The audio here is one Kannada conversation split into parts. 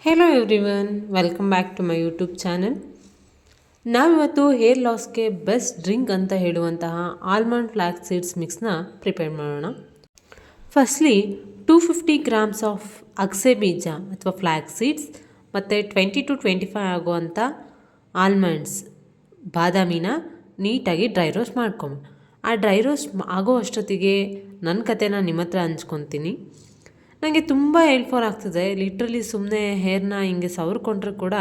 Hello everyone, welcome back to my YouTube channel. ನಾವಿವತ್ತು ಹೇರ್ ಲಾಸ್ಗೆ ಬೆಸ್ಟ್ ಡ್ರಿಂಕ್ ಅಂತ ಹೇಳುವಂತಹ ಆಲ್ಮಂಡ್ ಫ್ಲ್ಯಾಕ್ಸ್ ಸೀಡ್ಸ್ ಮಿಕ್ಸ್ನ ಪ್ರಿಪೇರ್ ಮಾಡೋಣ. ಫಸ್ಟ್ಲಿ 250 ಗ್ರಾಮ್ಸ್ ಆಫ್ ಅಗಸೆ ಬೀಜ ಅಥವಾ ಫ್ಲ್ಯಾಕ್ಸ್ ಸೀಡ್ಸ್ ಮತ್ತು 20 to 25 ಆಗುವಂಥ ಆಲ್ಮಂಡ್ಸ್ ಬಾದಾಮಿನ ನೀಟಾಗಿ ಡ್ರೈ ರೋಸ್ಟ್ ಮಾಡ್ಕೊಂಡು, ಆ ಡ್ರೈ ರೋಸ್ಟ್ ಆಗೋ ಅಷ್ಟೊತ್ತಿಗೆ ನನ್ನ ಕತೆನ ನಿಮ್ಮ ಹತ್ರ ಹಂಚ್ಕೊತೀನಿ. ನನಗೆ ತುಂಬ ಹೆಲ್ಪ್ಫುಲ್ ಆಗ್ತದೆ. ಲಿಟ್ರಲಿ ಸುಮ್ಮನೆ ಹೇರ್ನ ಹಿಂಗೆ ಸವರ್ಕೊಂಡ್ರೆ ಕೂಡ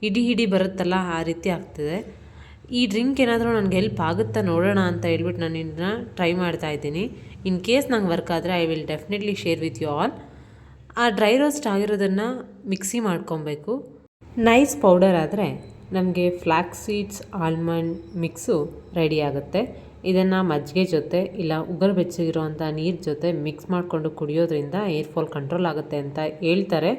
ಹಿಡಿ ಬರುತ್ತಲ್ಲ, ಆ ರೀತಿ ಆಗ್ತದೆ. ಈ ಡ್ರಿಂಕ್ ಏನಾದರೂ ನನಗೆ ಹೆಲ್ಪ್ ಆಗುತ್ತಾ ನೋಡೋಣ ಅಂತ ಹೇಳ್ಬಿಟ್ಟು ನಾನು ಇದನ್ನ ಟ್ರೈ ಮಾಡ್ತಾ ಇದ್ದೀನಿ. ಇನ್ ಕೇಸ್ ನಂಗೆ ವರ್ಕ್ ಆದರೆ I will definitely share with you all. ಆ ಡ್ರೈ ರೋಸ್ಟ್ ಆಗಿರೋದನ್ನು ಮಿಕ್ಸಿ ಮಾಡ್ಕೊಬೇಕು. ನೈಸ್ ಪೌಡರ್ ಆದರೆ ನಮಗೆ flax seeds almond mix ready ಆಗುತ್ತೆ. ಇದನ್ನು ಮಜ್ಜಿಗೆ ಜೊತೆ ಇಲ್ಲ ಉಗುರು ಬೆಚ್ಚಗಿರೋವಂಥ ನೀರು ಜೊತೆ ಮಿಕ್ಸ್ ಮಾಡಿಕೊಂಡು ಕುಡಿಯೋದ್ರಿಂದ ಏರ್ ಫಾಲ್ ಕಂಟ್ರೋಲ್ ಆಗುತ್ತೆ ಅಂತ ಹೇಳ್ತಾರೆ.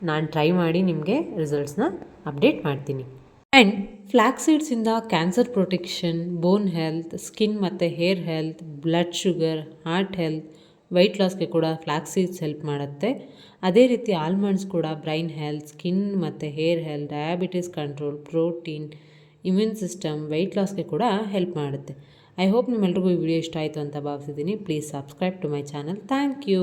ನಾನು ಟ್ರೈ ಮಾಡಿ ನಿಮಗೆ ರಿಸಲ್ಟ್ಸ್ನ ಅಪ್ಡೇಟ್ ಮಾಡ್ತೀನಿ. ಆ್ಯಂಡ್ ಫ್ಲ್ಯಾಕ್ಸ್ ಸೀಡ್ಸಿಂದ cancer protection, bone health, skin ಮತ್ತು hair health, blood sugar, heart health, weight ಲಾಸ್ಗೆ ಕೂಡ ಫ್ಲ್ಯಾಕ್ಸ್ ಸೀಡ್ಸ್ ಹೆಲ್ಪ್ ಮಾಡುತ್ತೆ. ಅದೇ ರೀತಿ ಆಲ್ಮಂಡ್ಸ್ ಕೂಡ ಬ್ರೈನ್ ಹೆಲ್ತ್, ಸ್ಕಿನ್ ಮತ್ತು hair health, diabetes control, protein, immune system, weight ಲಾಸ್ಗೆ ಕೂಡ ಹೆಲ್ಪ್ ಮಾಡುತ್ತೆ. ಐ ಹೋಪ್ ನಿಮ್ಮೆಲ್ರಿಗೂ ಈ ವಿಡಿಯೋ ಇಷ್ಟ ಆಯಿತು ಅಂತ ಭಾವಿಸಿದ್ದೀನಿ. Please subscribe to my channel. Thank you.